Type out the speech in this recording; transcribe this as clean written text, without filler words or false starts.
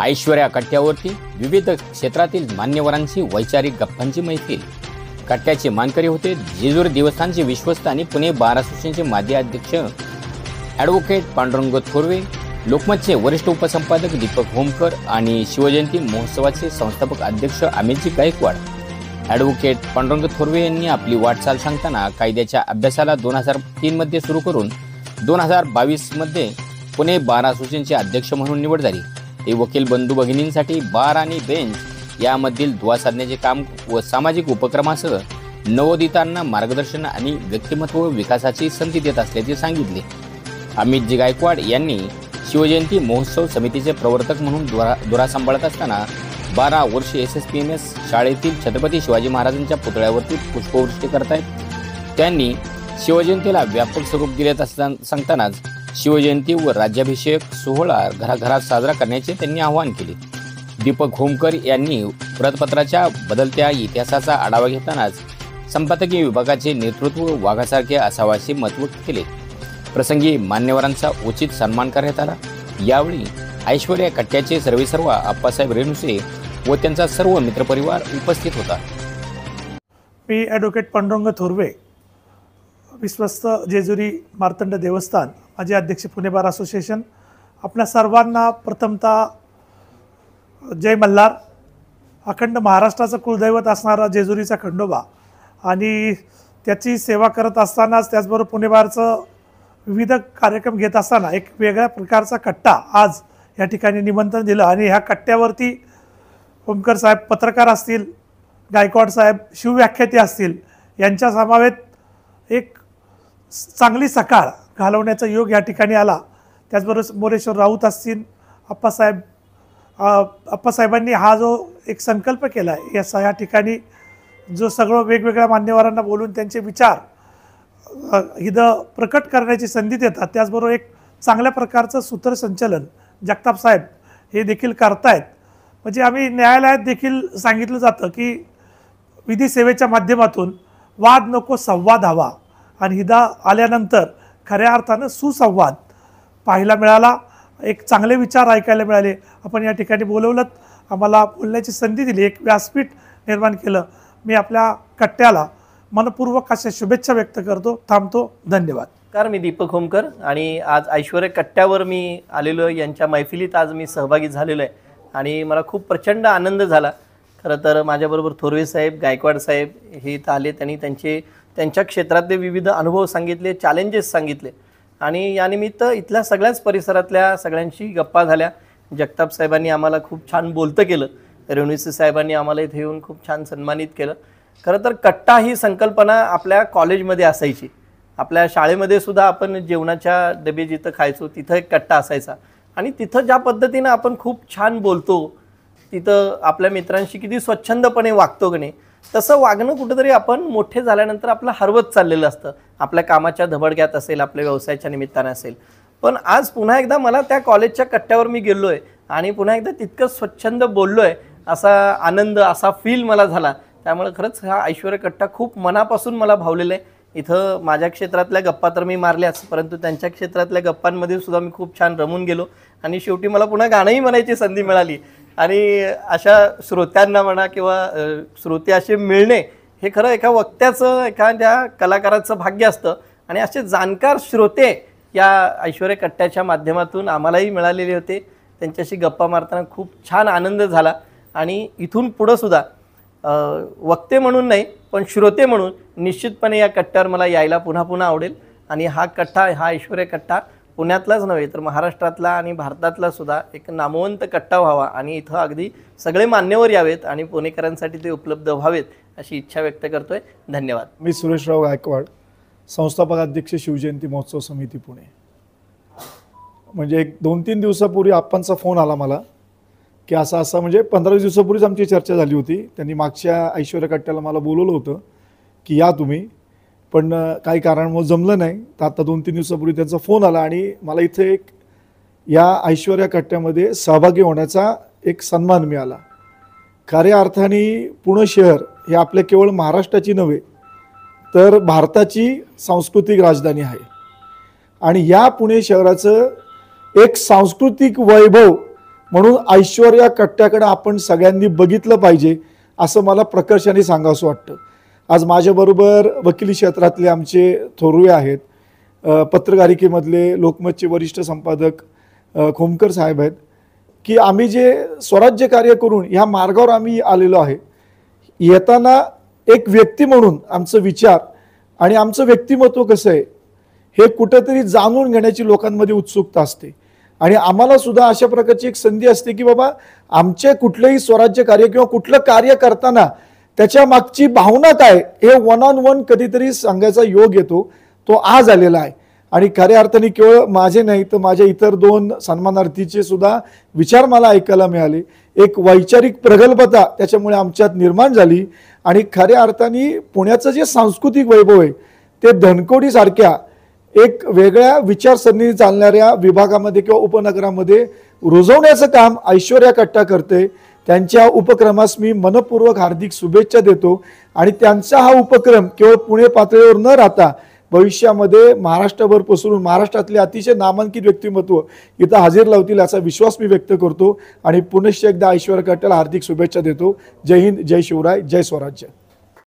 ऐश्वर्या कट्ट्यावरती विविध क्षेत्रातील मान्यवरांची वैचारिक गप्पांची मैफिल। कट्ट्याचे मानकरी होते जेजुरी देवस्थानचे विश्वस्त आणि पुणे बार असोसिएशनचे माजी अध्यक्ष ॲडव्होकेट पांडुरंग थोरवे, लोकमतचे वरिष्ठ उपसंपादक दीपक होमकर आणि शिवजयंती महोत्सवाचे संस्थापक अध्यक्ष अमितजी गायकवाड। ॲडव्होकेट पांडुरंग थोरवे यांनी आपली वाटचाल सांगताना कायद्याच्या अभ्यासाला 2003 मध्ये सुरू करून 2022 मध्ये पुणे बार असोसिएशनचे अध्यक्ष म्हणून निवड झाली। ते वकील बंधू भगिनींसाठी बार आणि बेंच यामधील दुवा साधण्याचे काम व सामाजिक उपक्रमासह नवोदितांना मार्गदर्शन आणि व्यक्तिमत्व विकासाची संधी देत असल्याचे सांगितले। अमितजी गायकवाड यांनी शिवजयंती महोत्सव समितीचे प्रवर्तक म्हणून धुरा सांभाळत असताना 12 वर्षे SSPMS शाळेतील छत्रपती शिवाजी महाराजांच्या पुतळ्यावरती पुष्पवृष्टी करतायत। त्यांनी शिवजयंतीला व्यापक स्वरूप दिले सांगतानाच शिवजयंती व राज्याभिषेक सोहळा घराघरात साजरा करण्याचे त्यांनी आवाहन केले। दीपक होमकर यांनी वृत्तपत्राच्या बदलत्या इतिहासाचा आढावा घेतानाच संपादकीय विभागाचे नेतृत्व वाघासारखे असावे मत व्यक्त केले। प्रसंगी मान्यवरांचा उचित सन्मान करण्यात आला। यावेळी ऐश्वर्या कट्ट्याचे सर्वेसर्वा आप्पासाहेब रेणुसे व त्यांचा सर्व मित्रपरिवार उपस्थित होता। मी ॲडव्होकेट पांडुरंग थोरवे, विश्वस्त जेजुरी मार्तंड देवस्थान, माजी अध्यक्ष पुणे बार असोसिएशन। आपल्या सर्वांना प्रथमतः जय मल्हार। अखंड महाराष्ट्राचं कुलदैवत असणारा जेजुरीचा खंडोबा आणि त्याची सेवा करत असतानाच त्याचबरोबर पुणे बारचं विविध कार्यक्रम घेत असताना एक वेगळ्या प्रकारचा कट्टा आज या ठिकाणी निमंत्रण दिलं आणि ह्या कट्ट्यावरती होमकर साहेब पत्रकार असतील, गायकवाड साहेब शिवव्याख्याते असतील, यांच्या समवेत एक चांगली सकाळ घालवण्याचा योग या ठिकाणी आला। त्याचबरोबर मोरेश्वर राऊत असतील, आप्पासाहेबांनी हा जो एक संकल्प केला आहे या ठिकाणी जो सगळं वेगवेगळ्या मान्यवरांना बोलून त्यांचे विचार इथं प्रकट करण्याची संधी देतात। त्याचबरोबर एक चांगल्या प्रकारचं सूत्रसंचलन जगताप साहेब हे देखील करतायत। म्हणजे आम्ही न्यायालयात देखील सांगितलं जातं की विधी सेवेच्या माध्यमातून वाद नको संवाद हवा आणि इथं आल्यानंतर खऱ्या अर्थानं सुसंवाद पाहायला मिळाला, एक चांगले विचार ऐकायला मिळाले। आपण या ठिकाणी बोलवलं, आम्हाला बोलण्याची संधी दिली, एक व्यासपीठ निर्माण केलं। मी आपल्या कट्ट्याला मनपूर्वक अशा शुभेच्छा व्यक्त करतो, थांबतो। धन्यवाद। कार मी दीपक होमकर आणि आज ऐश्वर्या कट्ट्यावर मी आलेलो आहे। यांच्या मैफिलीत आज मी सहभागी झालेलो आहे आणि मला खूप प्रचंड आनंद झाला। खरं तर माझ्याबरोबर थोरवे साहेब, गायकवाड साहेब हे इथं आले, त्यांनी त्यांच्या क्षेत्रातले विविध अनुभव सांगितले, चॅलेंजेस सांगितले आणि यानिमित्त इथल्या सगळ्याच परिसरातल्या सगळ्यांशी गप्पा झाल्या। जगताप साहेबांनी आम्हाला खूप छान बोलतं केलं, रेणुसे साहेबांनी आम्हाला इथे येऊन खूप छान सन्मानित केलं। खरं तर कट्टा ही संकल्पना आपल्या कॉलेजमध्ये असायची, आपल्या शाळेमध्ये सुद्धा आपण जेवणाच्या डबे जिथं खायचो तिथं एक कट्टा असायचा आणि तिथं ज्या पद्धतीनं आपण खूप छान बोलतो, तिथं आपल्या मित्रांशी किती स्वच्छंदपणे वागतो की नाही, तसं वागणं कुठंतरी आपण मोठे झाल्यानंतर आपलं हरवत चाललेलं असतं। आपल्या कामाच्या धबडक्यात असेल, आपल्या व्यवसायाच्या निमित्तानं असेल, पण आज पुन्हा एकदा मला त्या कॉलेजच्या कट्ट्यावर मी गेलो आहे आणि पुन्हा एकदा तितकं स्वच्छंद बोललो आहे, असा आनंद, असा फील मला झाला। त्यामुळे खरंच हा ऐश्वर्या कट्टा खूप मनापासून मला भावलेला आहे। इथं माझ्या क्षेत्रातल्या गप्पा तर मी मारल्याच, परंतु त्यांच्या क्षेत्रातल्या गप्पांमध्ये सुद्धा मी खूप छान रमून गेलो आणि शेवटी मला पुन्हा गाणंही म्हणायची संधी मिळाली आणि अशा श्रोत्यांना म्हणा किंवा श्रोते असे मिळणे हे खरं एका वक्त्याचं, एखाद्या कलाकाराचं भाग्य असतं आणि असे जाणकार श्रोते या ऐश्वर्या कट्ट्याच्या माध्यमातून आम्हालाही मिळालेले होते। त्यांच्याशी गप्पा मारताना खूप छान आनंद झाला आणि इथून पुढं सुद्धा वक्ते म्हणून नाही पण श्रोते म्हणून निश्चितपणे या कट्ट्यावर मला यायला पुन्हा पुन्हा आवडेल आणि हा कट्टा, हा ऐश्वर्या कट्टा पुण्यातलाच नव्हे तर महाराष्ट्रातला आणि भारतातला सुद्धा एक नामवंत कट्टा व्हावा आणि इथं अगदी सगळे मान्यवर यावेत आणि पुणेकरांसाठी ते उपलब्ध व्हावेत अशी इच्छा व्यक्त करतोय। धन्यवाद। मी सुरेशराव गायकवाड, संस्थापक अध्यक्ष शिवजयंती महोत्सव समिती पुणे। म्हणजे एक 2-3 दिवसापूर्वी आप्पांचा फोन आला मला की असं म्हणजे 15 दिवसापूर्वीच आमची चर्चा झाली होती। त्यांनी मागच्या ऐश्वर्या कट्ट्याला मला बोलवलं होतं की या तुम्ही, पण काही कारणामुळे जमलं नाही। तर आता 2-3 दिवसापूर्वी त्यांचा फोन आला आणि मला इथे एक या ऐश्वर्या कट्ट्यामध्ये सहभागी होण्याचा एक सन्मान मिळाला। खऱ्या अर्थाने पुणे शहर हे आपल्या केवळ महाराष्ट्राची नव्हे तर भारताची सांस्कृतिक राजधानी आहे आणि या पुणे शहराचं एक सांस्कृतिक वैभव म्हणून ऐश्वर्या कट्ट्याकडे आपण सगळ्यांनी बघितलं पाहिजे असं मला प्रकर्षाने सांगावंसं वाटतं. आज माझ्याबरोबर वकिली क्षेत्रातले आमचे थोरवे आहेत, पत्रकारिकेमधले लोकमतचे वरिष्ठ संपादक खोमकर साहेब आहेत, की आम्ही जे स्वराज्य कार्य करून ह्या मार्गावर आम्ही आलेलो आहे. येताना एक व्यक्ती म्हणून आमचं विचार आणि आमचं व्यक्तिमत्व कसं आहे हे कुठंतरी जाणून घेण्याची लोकांमध्ये उत्सुकता असते. आणि आम्हाला सुद्धा अशा प्रकारची एक संधी असते की बाबा आमचे कुठलंही स्वराज्य कार्य किंवा कुठलं कार्य करताना त्याच्या मागची भावना काय हे वन ऑन वन कधीतरी सांगायचा योग येतो. तो आज आलेला आहे. आणि खऱ्या अर्थाने केवळ माझे नाही तर माझ्या इतर 2 सन्मानार्थीचे सुद्धा विचार मला ऐकायला मिळाले. एक वैचारिक प्रगल्भता त्याच्यामुळे आमच्यात निर्माण झाली. आणि खऱ्या अर्थाने पुण्याचं जे सांस्कृतिक वैभव आहे ते धनकोडीसारख्या एक वेगळ्या विचारसरणी चालणाऱ्या विभागामध्ये किंवा उपनगरामध्ये रुजवण्याचं काम ऐश्वर्या कट्टा करते. त्यांच्या उपक्रमास मी मनपूर्वक हार्दिक शुभेच्छा देतो. आणि त्यांचा हा उपक्रम केवळ पुणे पातळीवर न राहता भविष्यामध्ये महाराष्ट्रभर पसरून महाराष्ट्रातले अतिशय नामांकित व्यक्तिमत्व इथं हजेर लावतील याचा विश्वास मी व्यक्त करतो. आणि पुनश्च एकदा ऐश्वर्या कट्ट्याला हार्दिक शुभेच्छा देतो. जय हिंद, जय शिवराय, जय स्वराज्य.